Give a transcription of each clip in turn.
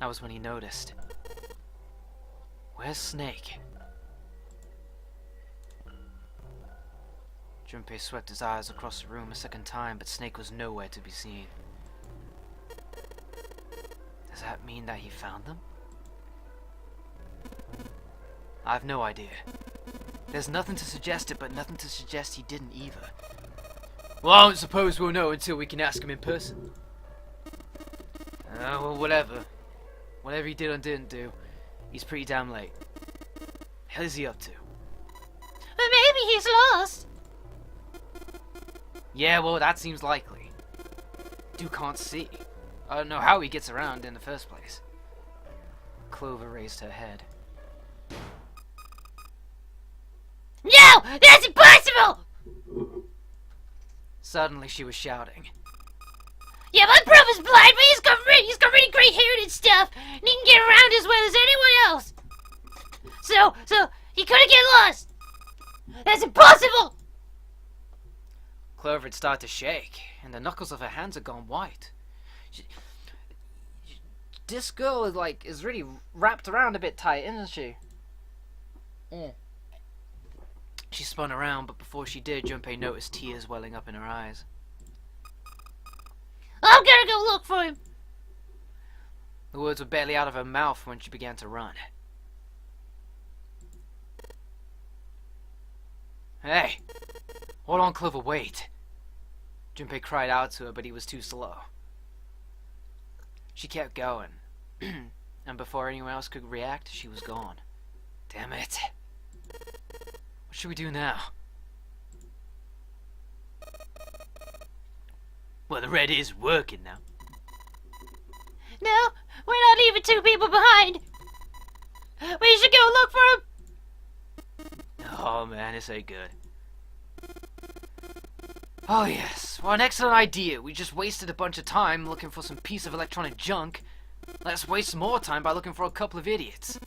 was when he noticed. Where's Snake? Junpei swept his eyes across the room a second time, but Snake was nowhere to be seen. Does that mean that he found them? I have no idea. There's nothing to suggest it, but nothing to suggest he didn't either. Well, I don't suppose we'll know until we can ask him in person. Well, whatever. Whatever he did or didn't do, he's pretty damn late. Hell is he up to? Maybe he's lost. Yeah, well, that seems likely. Dude can't see. I don't know how he gets around in the first place. Clover raised her head. No! That's impossible! Suddenly she was shouting. Yeah, my brother's blind, but he's got really great hair and stuff, and he can get around as well as anyone else. So he couldn't get lost. That's impossible. Clover had started to shake, and the knuckles of her hands had gone white. This girl is really wrapped around a bit tight, isn't she? She spun around, but before she did, Junpei noticed tears welling up in her eyes. I'm gonna go look for him. The words were barely out of her mouth when she began to run. Hey! Hold on, Clover, wait! Junpei cried out to her, but he was too slow. She kept going, and before anyone else could react, she was gone. Damn it! What should we do now? Well, the red is working now. No, we're not leaving two people behind. We should go look for him. Oh man, this ain't good. Oh yes, well, an excellent idea. We just wasted a bunch of time looking for some piece of electronic junk. Let's waste some more time by looking for a couple of idiots.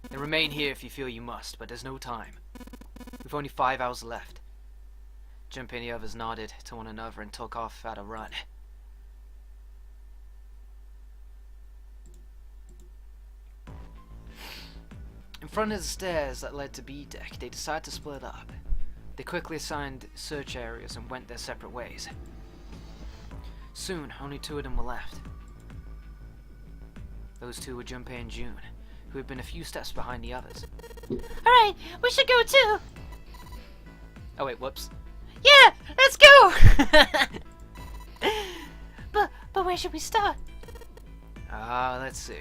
Then remain here if you feel you must, but there's no time. We've only 5 hours left. Junpei and the others nodded to one another and took off at a run. In front of the stairs that led to B deck, they decided to split up. They quickly assigned search areas and went their separate ways. Soon, only 2 of them were left. Those 2 were Junpei and June, who had been a few steps behind the others. Alright, we should go too. Oh wait, whoops. Yeah, let's go! But where should we start? Let's see.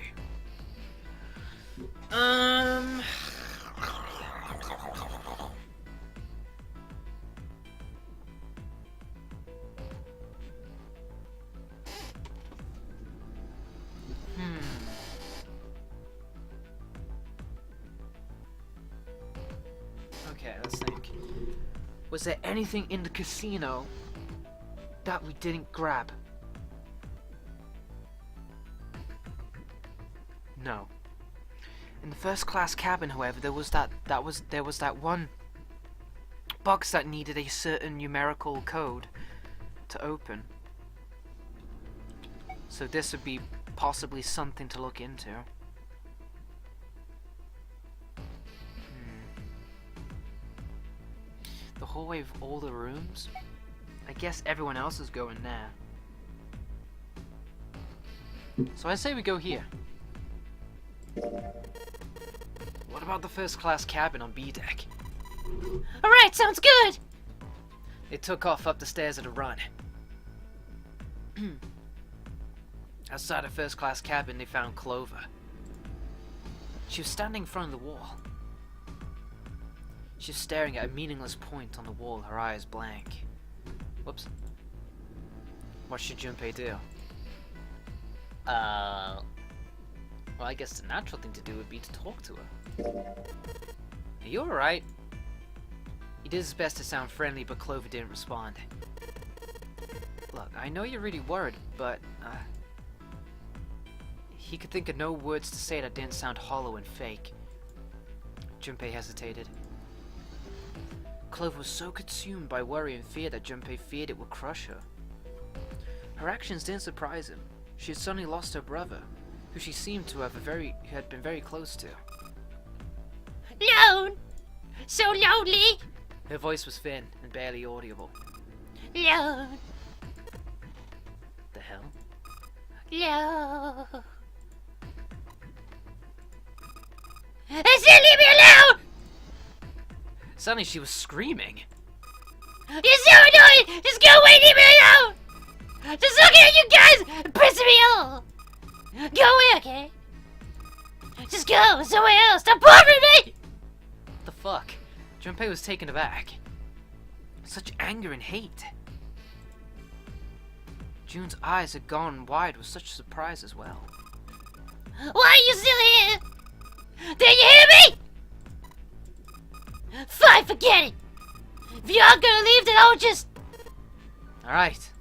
Okay, let's think. Was there anything in the casino that we didn't grab? No. In the first class cabin, however, there was that one box that needed a certain numerical code to open. So this would be possibly something to look into. The hallway of all the rooms? I guess everyone else is going there. So I say we go here. What about the first class cabin on B deck? Alright, sounds good! They took off up the stairs at a run. Outside the first class cabin, they found Clover. She was standing in front of the wall. She was staring at a meaningless point on the wall, her eyes blank. Whoops. What should Junpei do? Well, I guess the natural thing to do would be to talk to her. Are you alright? He did his best to sound friendly, but Clover didn't respond. Look, I know you're really worried, but, he could think of no words to say that didn't sound hollow and fake. Junpei hesitated. Clover was so consumed by worry and fear that Junpei feared it would crush her. Her actions didn't surprise him. She had suddenly lost her brother, who she seemed to have who had been very close to. Lone! So lonely! Her voice was thin and barely audible. Lone! The hell? Lone! I said leave me alone! Suddenly she was screaming. You're so annoying! Just go away, leave me alone! Just looking at you guys pissing me off! Go away, okay? Just go somewhere else! Stop bothering me! What the fuck? Junpei was taken aback. Such anger and hate. June's eyes had gone wide with such surprise as well. Why are you still here? Do you hear me? Fine, forget it. If you aren't gonna leave, then I'll just... Alright.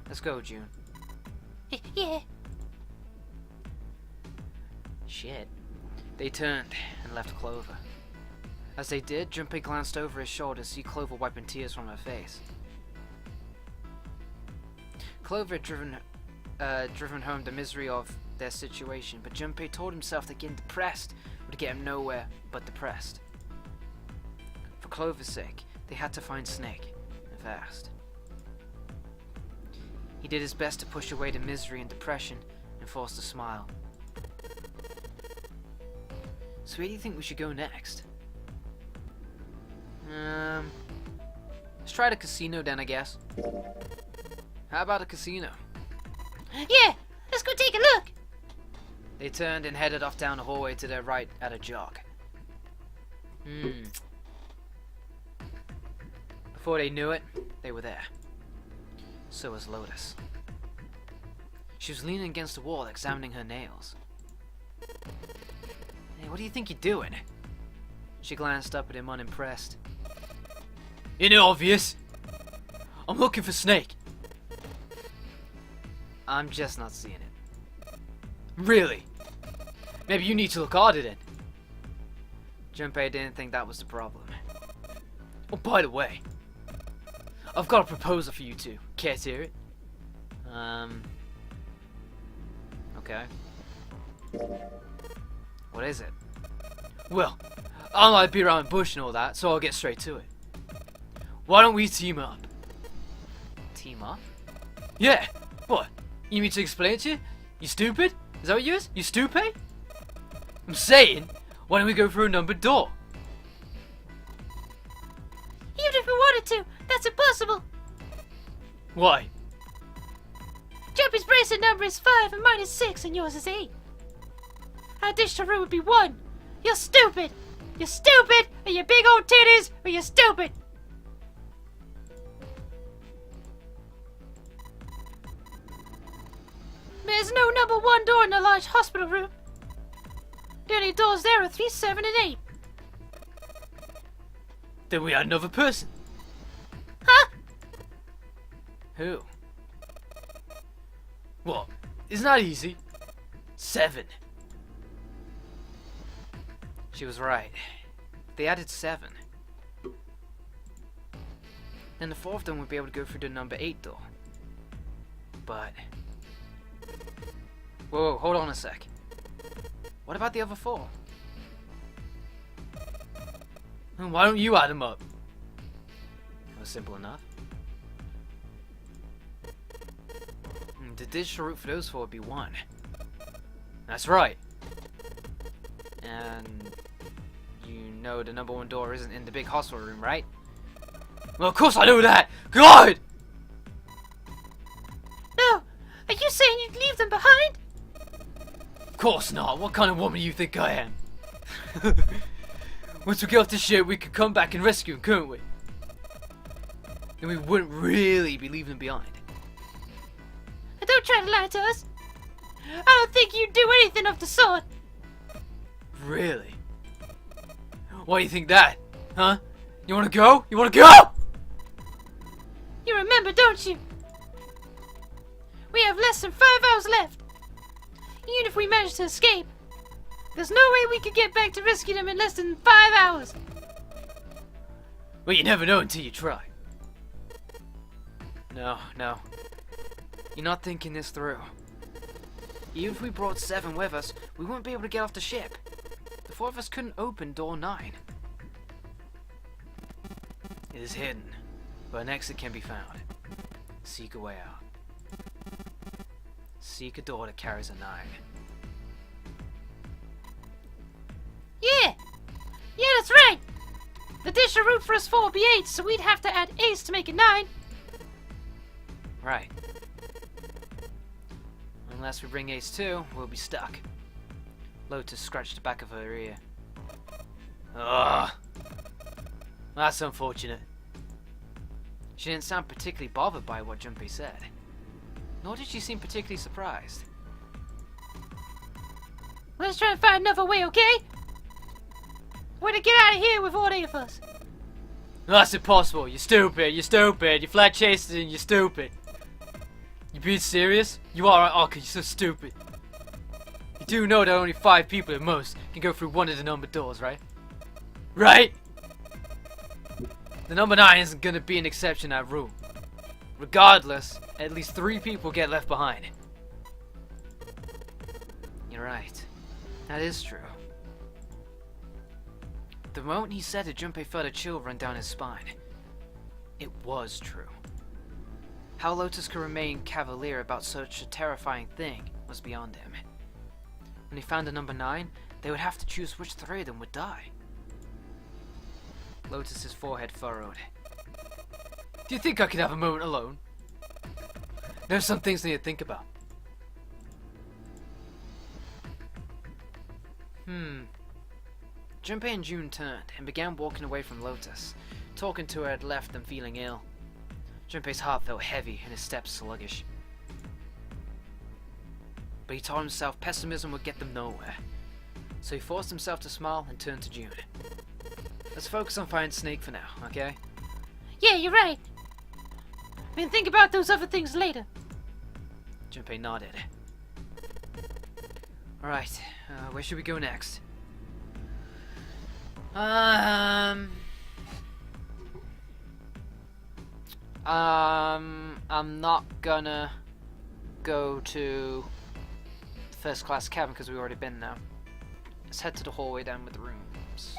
Let's go, June. Yeah. Shit. They turned and left Clover. As they did, Junpei glanced over his shoulder to see Clover wiping tears from her face. Clover had driven home the misery of their situation, but Junpei told himself that getting depressed would get him nowhere but depressed. For Clover's sake, they had to find Snake, and fast. He did his best to push away the misery and depression and forced a smile. So where do you think we should go next? Let's try the casino then, I guess. How about a casino? Yeah, let's go take a look. They turned and headed off down the hallway to their right at a jog. Before they knew it, they were there. So was Lotus. She was leaning against the wall, examining her nails. Hey, what do you think you're doing? She glanced up at him unimpressed. Isn't it obvious? I'm looking for Snake. I'm just not seeing it. Really? Maybe you need to look harder then. Junpei didn't think that was the problem. Oh, by the way, I've got a proposal for you two. Care to hear it? Okay. What is it? Well, I don't like to be around the bush and all that, so I'll get straight to it. Why don't we team up? Team up? Yeah! What? You need me to explain it to you? You stupid? Is that what you is? You stupid? I'm saying, why don't we go through a numbered door? Even if we wanted to, that's impossible. Why? Jumpy's bracelet number is 5 and mine is 6 and yours is 8. Our dish to room would be 1. You're stupid! You're stupid! And your big old titties, or you're stupid! There's no number 1 door in the large hospital room. The only doors there are 3, 7, and 8. Then we had another person. Huh? Who? What? Isn't that easy? 7. She was right. They added 7. Then the 4th one would be able to go through the number 8 door. But... Whoa, hold on a sec. What about the other 4? And why don't you add them up? It was simple enough. The digital route for those 4 would be 1. That's right. And you know the number 1 door isn't in the big hospital room, right? Well, of course I know that! God! No! Are you saying you'd leave them behind? Of course not! What kind of woman do you think I am? Once we get off this shit, we could come back and rescue them, couldn't we? Then we wouldn't really be leaving them behind. Don't try to lie to us. I don't think you'd do anything of the sort. Really? Why do you think that? Huh? You wanna go? You wanna go? You remember, don't you? We have less than 5 hours left. Even if we manage to escape, there's no way we could get back to rescue them in less than 5 hours. Well, you never know until you try. No. You're not thinking this through. Even if we brought 7 with us, we wouldn't be able to get off the ship. The 4 of us couldn't open door 9. It is hidden, but an exit can be found. Seek a way out. Seek a door that carries a 9. Yeah! Yeah, that's right! The additional route for us 4 would be 8, so we'd have to add Ace to make it 9. Right. Unless we bring Ace too, we'll be stuck. Lotus scratched the back of her ear. Ugh. That's unfortunate. She didn't sound particularly bothered by what Junpei said. Nor did she seem particularly surprised. Let's try and find another way, okay? Way to get out of here with all 8 of us. That's impossible. You're stupid. You're stupid. You flat chased and you're stupid. You being serious? You are, Arca. You're so stupid. You do know that only 5 people at most can go through one of the numbered doors, right? Right? The number 9 isn't gonna be an exception to that rule. Regardless, at least 3 people get left behind. You're right. That is true. The moment he said it, Junpei felt a chill run down his spine. It was true. How Lotus could remain cavalier about such a terrifying thing was beyond him. When he found the number 9, they would have to choose which 3 of them would die. Lotus's forehead furrowed. Do you think I could have a moment alone? There's some things I need to think about. Junpei and June turned and began walking away from Lotus. Talking to her had left them feeling ill. Junpei's heart felt heavy and his steps sluggish. But he told himself pessimism would get them nowhere. So he forced himself to smile and turned to June. Let's focus on finding Snake for now, okay? Yeah, you're right. We can think about those other things later. Junpei nodded. Alright, where should we go next? I'm not gonna go to the first class cabin because we've already been there. Let's head to the hallway down with the rooms.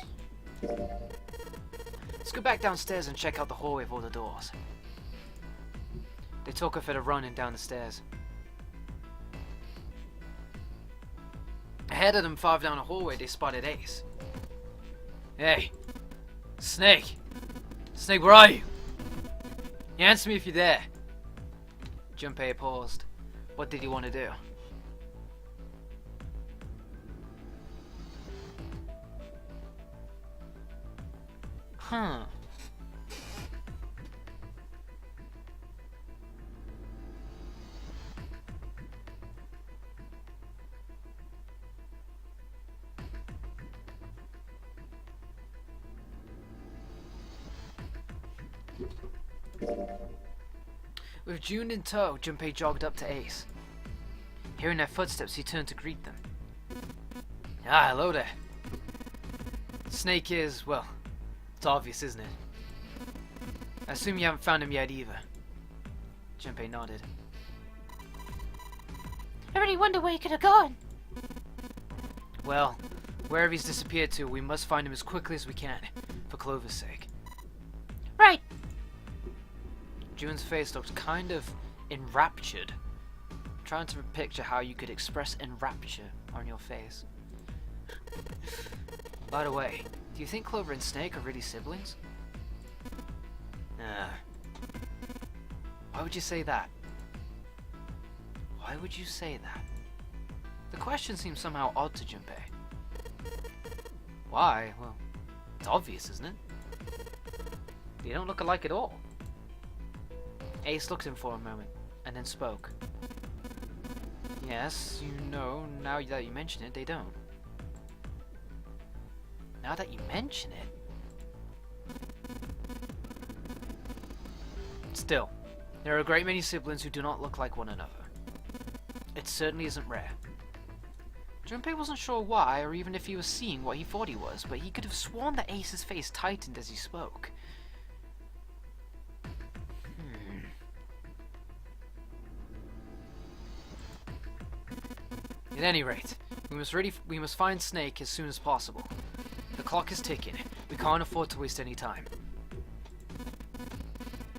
Let's go back downstairs and check out the hallway of all the doors. They took off at a run and down the stairs. Ahead of them, far down the hallway, they spotted Ace. Hey, Snake! Snake, where are you? You answer me if you're there. Junpei paused. What did he want to do? Huh. With June in tow, Junpei jogged up to Ace. Hearing their footsteps, he turned to greet them. Ah, hello there. Snake is, well, it's obvious, isn't it? I assume you haven't found him yet either. Junpei nodded. I really wonder where he could have gone. Well, wherever he's disappeared to, we must find him as quickly as we can, for Clover's sake. Right. June's face looked kind of enraptured. Trying to picture how you could express enrapture on your face. By the way, do you think Clover and Snake are really siblings? Why would you say that? Why would you say that? The question seems somehow odd to Junpei. Why? Well, it's obvious, isn't it? They don't look alike at all. Ace looked at him for a moment, and then spoke. Yes, you know, now that you mention it, they don't. Now that you mention it... Still, there are a great many siblings who do not look like one another. It certainly isn't rare. Junpei wasn't sure why, or even if he was seeing what he thought he was, but he could have sworn that Ace's face tightened as he spoke. At any rate, we must find Snake as soon as possible. The clock is ticking. We can't afford to waste any time.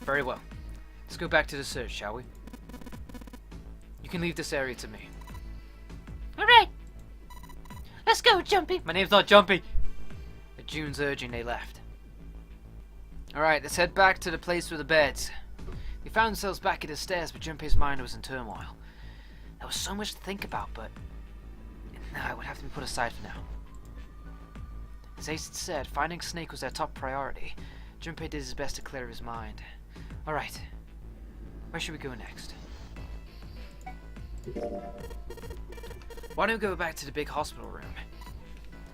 Very well. Let's go back to the search, shall we? You can leave this area to me. Alright. Let's go, Jumpy. My name's not Jumpy! At June's urging, they left. Alright, let's head back to the place with the beds. We found ourselves back at the stairs, but Junpei's mind was in turmoil. There was so much to think about, but it would have to be put aside for now. As Ace had said, finding Snake was their top priority. Junpei did his best to clear his mind. Alright, where should we go next? Why don't we go back to the big hospital room?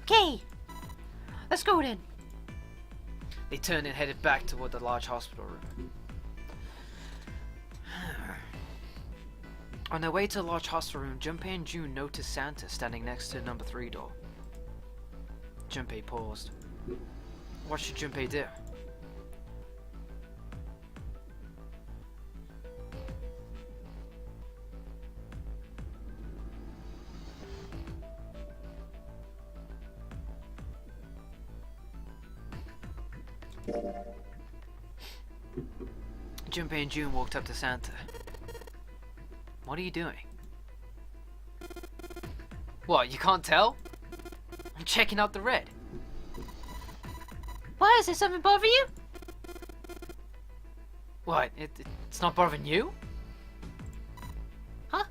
Okay. Let's go then. They turned and headed back toward the large hospital room. On their way to the large hospital room, Junpei and June noticed Santa standing next to the number 3 door. Junpei paused. What should Junpei do? Junpei and June walked up to Santa. What are you doing? What, you can't tell? I'm checking out the red. Why, is there something bothering you? What, it's not bothering you? Huh?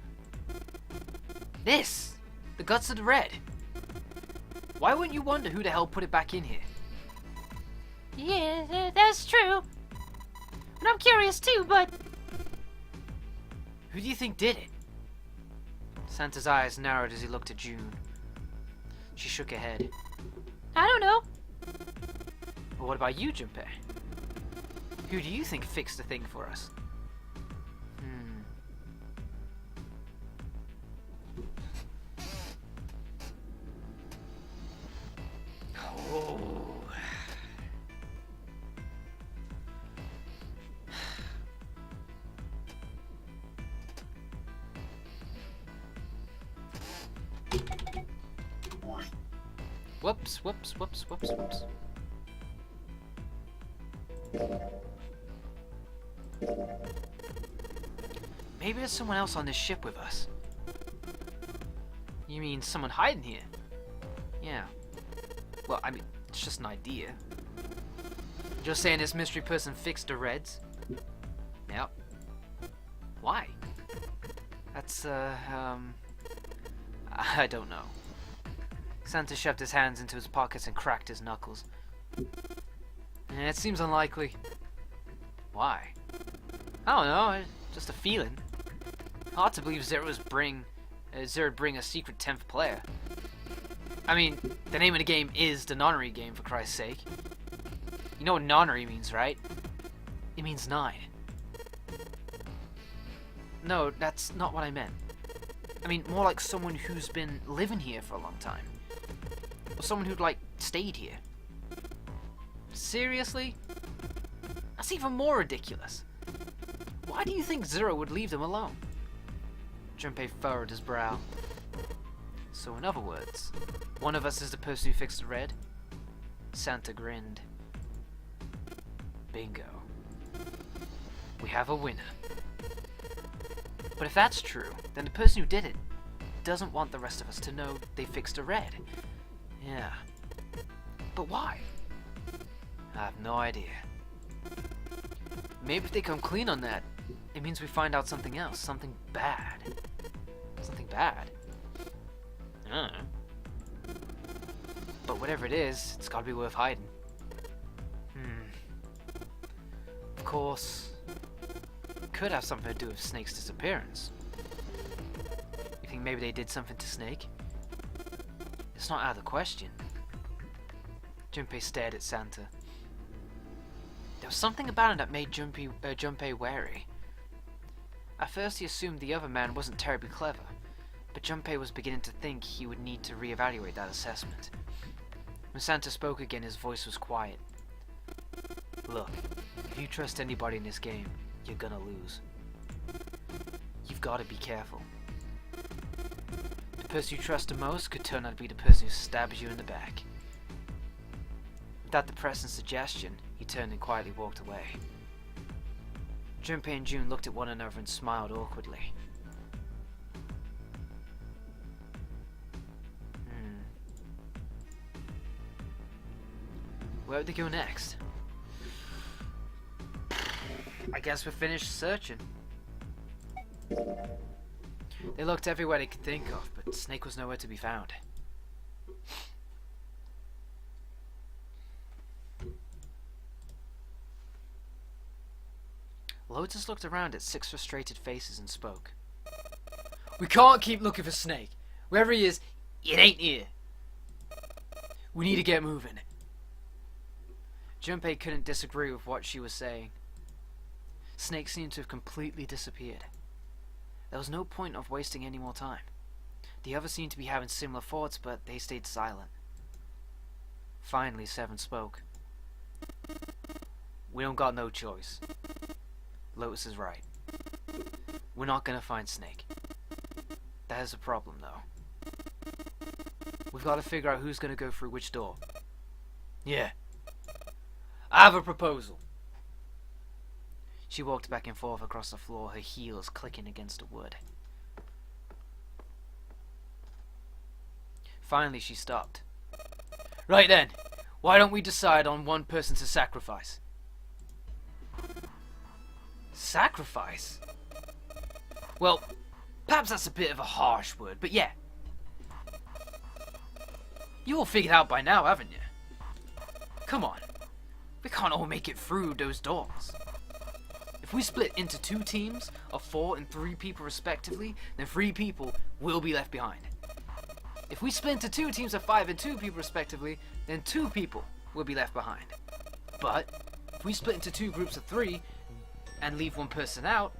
This! The guts of the red. Why wouldn't you wonder who the hell put it back in here? Yeah, that's true. And I'm curious too, but... Who do you think did it? Santa's eyes narrowed as he looked at June. She shook her head. I don't know. Well, what about you, Junpei? Who do you think fixed the thing for us? Oh. Whoops, whoops, whoops, whoops, whoops. Maybe there's someone else on this ship with us. You mean someone hiding here? Yeah. Well, I mean, it's just an idea. Just saying this mystery person fixed the reds? Yep. Why? That's, I don't know. Santa shoved his hands into his pockets and cracked his knuckles. It seems unlikely. Why? I don't know, just a feeling. Hard to believe Zero'd bring a secret 10th player. I mean, the name of the game is the nonary game, for Christ's sake. You know what nonary means, right? It means 9. No, that's not what I meant. I mean, more like someone who's been living here for a long time. Or someone who'd, like, stayed here. Seriously? That's even more ridiculous. Why do you think Zero would leave them alone? Junpei furrowed his brow. So in other words, one of us is the person who fixed the red? Santa grinned. Bingo. We have a winner. But if that's true, then the person who did it doesn't want the rest of us to know they fixed a red. Yeah. But why? I have no idea. Maybe if they come clean on that, it means we find out something else, something bad. Something bad? I don't know. But whatever it is, it's gotta be worth hiding. Of course, it could have something to do with Snake's disappearance. You think maybe they did something to Snake? It's not out of the question. Junpei stared at Santa. There was something about him that made Junpei wary. At first he assumed the other man wasn't terribly clever, but Junpei was beginning to think he would need to reevaluate that assessment. When Santa spoke again, his voice was quiet. Look, if you trust anybody in this game, you're gonna lose. You've got to be careful. The person you trust the most could turn out to be the person who stabs you in the back. With that depressing suggestion, he turned and quietly walked away. Junpei and June looked at one another and smiled awkwardly. Where would they go next? I guess we're finished searching. They looked everywhere they could think of, but Snake was nowhere to be found. Lotus looked around at 6 frustrated faces and spoke. We can't keep looking for Snake. Wherever he is, it ain't here. We need to get moving. Junpei couldn't disagree with what she was saying. Snake seemed to have completely disappeared. There was no point of wasting any more time. The others seemed to be having similar thoughts, but they stayed silent. Finally, Seven spoke. We don't got no choice. Lotus is right. We're not gonna find Snake. That is a problem, though. We've got to figure out who's gonna go through which door. Yeah. I have a proposal. She walked back and forth across the floor, her heels clicking against the wood. Finally, she stopped. Right then, why don't we decide on one person to sacrifice? Sacrifice? Well, perhaps that's a bit of a harsh word, but yeah. You all figured out by now, haven't you? Come on. We can't all make it through those doors. If we split into 2 teams of 4 and 3 people respectively, then 3 people will be left behind. If we split into 2 teams of 5 and 2 people respectively, then 2 people will be left behind. But if we split into 2 groups of 3 and leave 1 person out,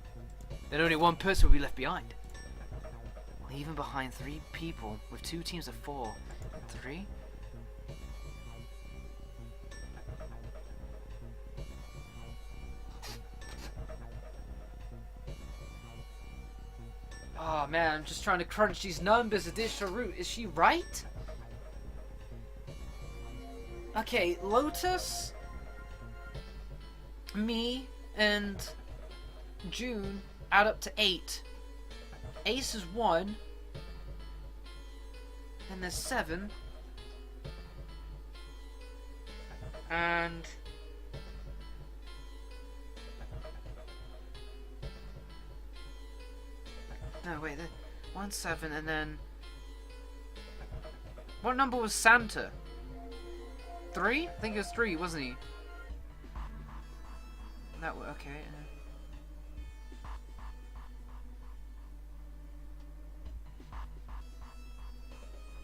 then only 1 person will be left behind. Leaving behind 3 people with 2 teams of 4 and 3? Oh man, I'm just trying to crunch these numbers. Additional root. Is she right? Okay, Lotus, me, and June add up to 8. Ace is 1. And there's 7. And no, wait, 1, 7, and then what number was Santa? 3? I think it was 3, wasn't he? That was okay.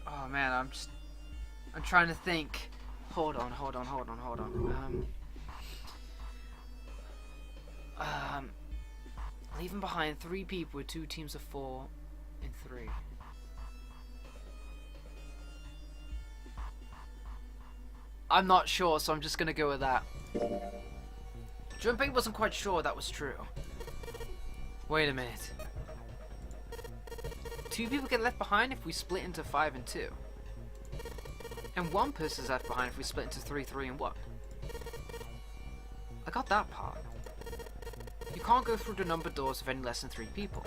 Oh man, I'm trying to think. Hold on. Leaving behind 3 people with 2 teams of 4 and 3. I'm not sure, so I'm just gonna go with that. Junpei wasn't quite sure that was true. Wait a minute. 2 people get left behind if we split into 5 and 2. And 1 person is left behind if we split into 3, 3 and 1. I got that part. You can't go through the numbered doors with any less than 3 people.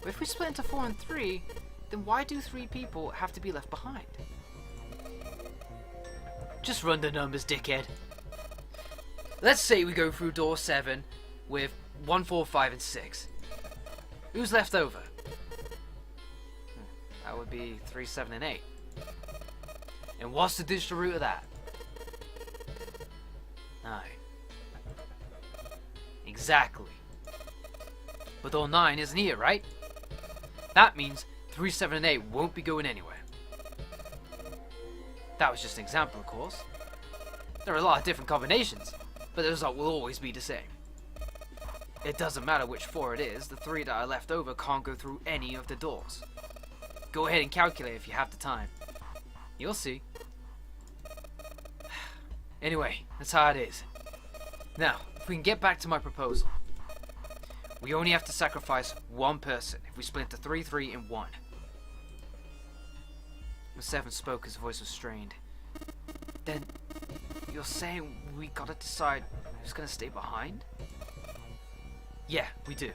But if we split into 4 and 3, then why do 3 people have to be left behind? Just run the numbers, dickhead. Let's say we go through door 7 with 1, 4, 5 and 6. Who's left over? That would be 3, 7 and 8. And what's the digital root of that? 9. Exactly. But door 9 isn't here, right? That means 3, 7 and 8 won't be going anywhere. That was just an example, of course. There are a lot of different combinations, but the result will always be the same. It doesn't matter which 4 it is, the 3 that are left over can't go through any of the doors. Go ahead and calculate if you have the time. You'll see. Anyway, that's how it is. Now, if we can get back to my proposal. We only have to sacrifice 1 person if we split into 3, 3 and 1. When Seven spoke, his voice was strained. Then, you're saying we gotta decide who's gonna stay behind? Yeah, we do.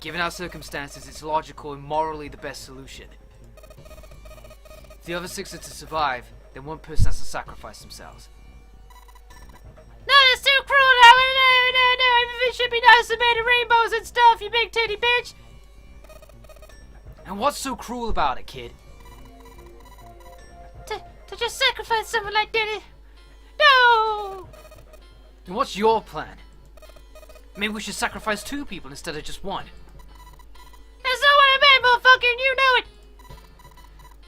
Given our circumstances, it's logical and morally the best solution. If the other 6 are to survive, then one person has to sacrifice themselves. No, that's too cruel. No. Everything should be nice and made of rainbows and stuff, you big titty bitch. And what's so cruel about it, kid? To just sacrifice someone like that. No! And what's your plan? Maybe we should sacrifice 2 people instead of just 1. That's not what I meant, motherfucker, and you know it.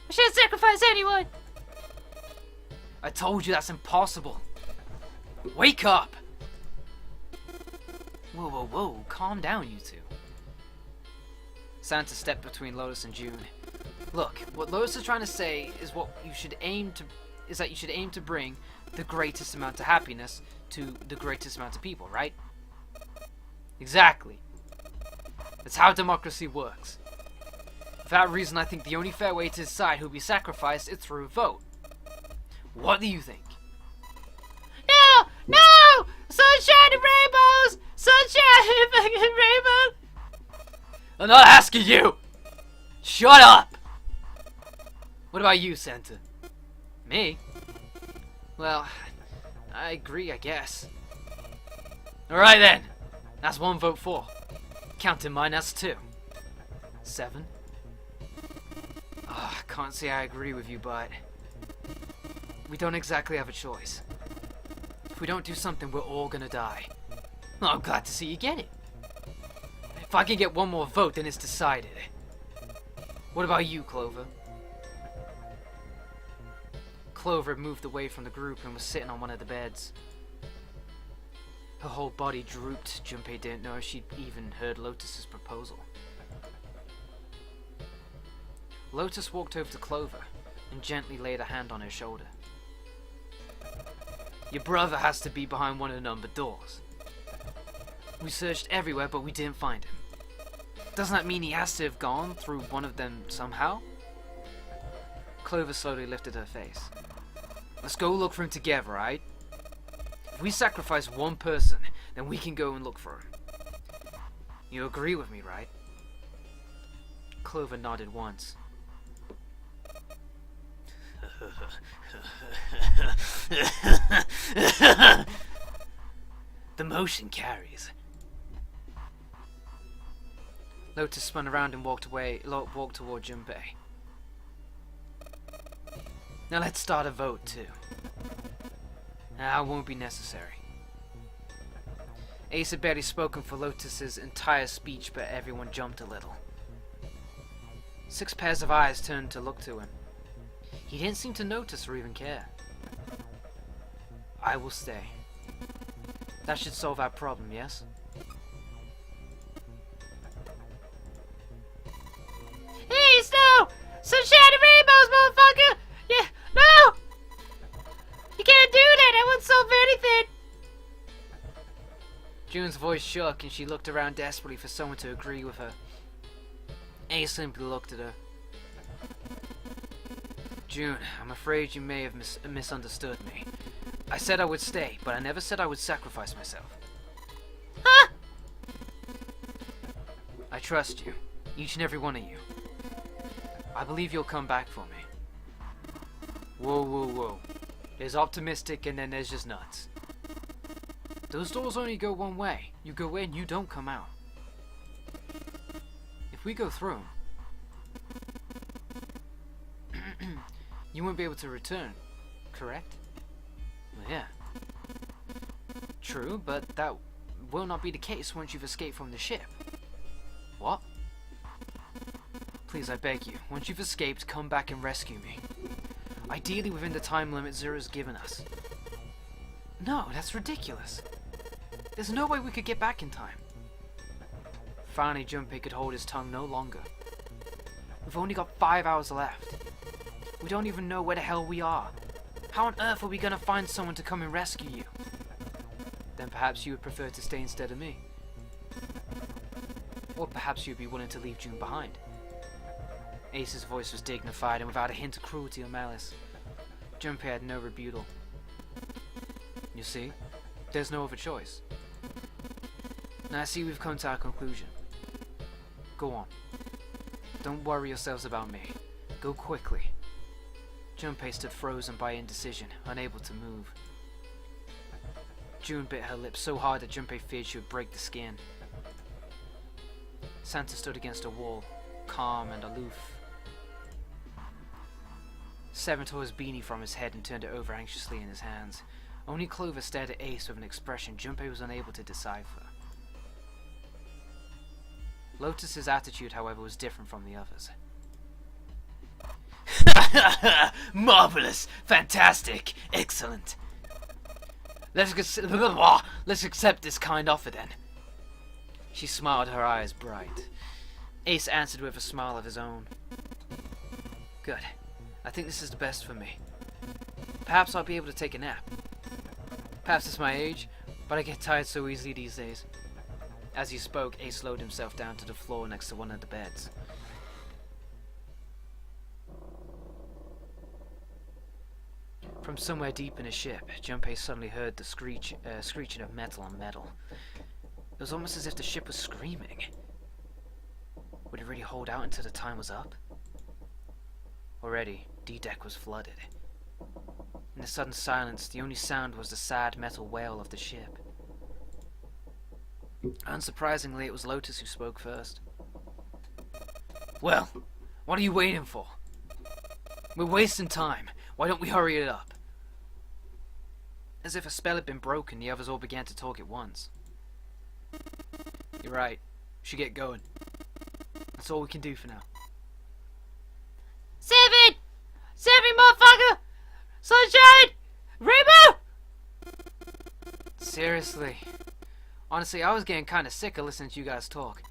We shouldn't sacrifice anyone. I told you that's impossible. Wake up! Whoa, calm down, you 2. Santa stepped between Lotus and June. Look, what Lotus is trying to say is that you should aim to bring the greatest amount of happiness to the greatest amount of people, right? Exactly. That's how democracy works. For that reason, I think the only fair way to decide who'll be sacrificed is through a vote. What do you think? No! Sunshine and rainbows! Sunshine and fucking rainbows! I'm not asking you! Shut up! What about you, Santa? Me? Well, I agree, I guess. Alright then. That's 1 vote for. Counting mine, that's 2. 7. I can't say I agree with you, but we don't exactly have a choice. If we don't do something, we're all gonna die. Well, I'm glad to see you get it. If I can get 1 more vote, then it's decided. What about you, Clover? Clover had moved away from the group and was sitting on one of the beds. Her whole body drooped. Junpei didn't know if she'd even heard Lotus's proposal. Lotus walked over to Clover and gently laid a hand on her shoulder. Your brother has to be behind one of the numbered doors. We searched everywhere, but we didn't find him. Doesn't that mean he has to have gone through one of them somehow? Clover slowly lifted her face. Let's go look for him together, right? If we sacrifice 1 person, then we can go and look for him. You agree with me, right? Clover nodded once. The motion carries. Lotus spun around and walked toward Junpei. Now let's start a vote too. That won't be necessary. Ace had barely spoken for Lotus's entire speech, but everyone jumped a little. 6 pairs of eyes turned to look to him. He didn't seem to notice or even care. I will stay. That should solve our problem, yes? Hey, Snow! Sunshine and rainbows, motherfucker! Yeah, no! You can't do that! I won't solve anything! June's voice shook and she looked around desperately for someone to agree with her. Ace simply looked at her. June, I'm afraid you may have misunderstood me. I said I would stay, but I never said I would sacrifice myself. Huh? I trust you, each and every one of you. I believe you'll come back for me. Whoa. There's optimistic and then there's just nuts. Those doors only go one way. You go in, you don't come out. If we go through them, you won't be able to return, correct? Well, yeah. True, but that will not be the case once you've escaped from the ship. What? Please, I beg you, once you've escaped, come back and rescue me. Ideally within the time limit Zero's given us. No, that's ridiculous. There's no way we could get back in time. Finally, Junpei could hold his tongue no longer. We've only got 5 hours left. We don't even know where the hell we are. How on earth are we gonna find someone to come and rescue you? Then perhaps you would prefer to stay instead of me. Or perhaps you'd be willing to leave June behind. Ace's voice was dignified and without a hint of cruelty or malice. Junpei had no rebuttal. You see, there's no other choice. Now I see we've come to our conclusion. Go on. Don't worry yourselves about me. Go quickly. Junpei stood frozen by indecision, unable to move. June bit her lips so hard that Junpei feared she would break the skin. Santa stood against a wall, calm and aloof. Seven tore his beanie from his head and turned it over anxiously in his hands. Only Clover stared at Ace with an expression Junpei was unable to decipher. Lotus's attitude, however, was different from the others. Marvelous! Fantastic! Excellent! Let's accept this kind offer then. She smiled, her eyes bright. Ace answered with a smile of his own. Good. I think this is the best for me. Perhaps I'll be able to take a nap. Perhaps it's my age, but I get tired so easily these days. As he spoke, Ace slowed himself down to the floor next to one of the beds. From somewhere deep in his ship, Junpei suddenly heard the screeching of metal on metal. It was almost as if the ship was screaming. Would it really hold out until the time was up? Already, D-deck was flooded. In the sudden silence, the only sound was the sad metal wail of the ship. Unsurprisingly, it was Lotus who spoke first. Well, what are you waiting for? We're wasting time. Why don't we hurry it up? As if a spell had been broken, the others all began to talk at once. You're right. We should get going. That's all we can do for now. Seven, motherfucker! Sunshine! Rainbow! Seriously. Honestly, I was getting kind of sick of listening to you guys talk.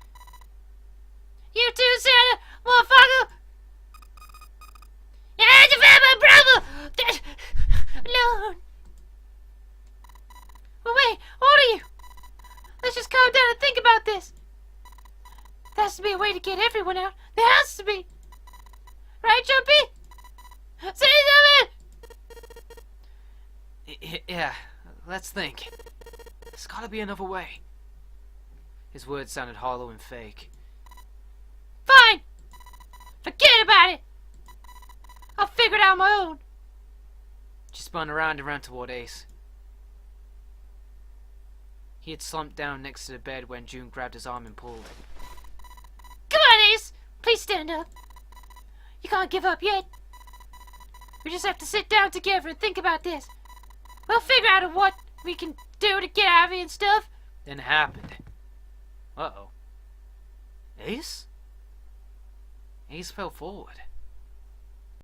You too, Santa, motherfucker! You had to find my brother! Alone. Well, wait, what are you? Let's just calm down and think about this. There has to be a way to get everyone out. There has to be. Right, Jumpy? Say something! Yeah, let's think. There's gotta be another way. His words sounded hollow and fake. Fine! Forget about it! I'll figure it out on my own. She spun around and ran toward Ace. He had slumped down next to the bed when June grabbed his arm and pulled. Come on, Ace! Please stand up. You can't give up yet. We just have to sit down together and think about this. We'll figure out what we can do to get out of here and stuff. Then it happened. Uh-oh. Ace? Ace fell forward.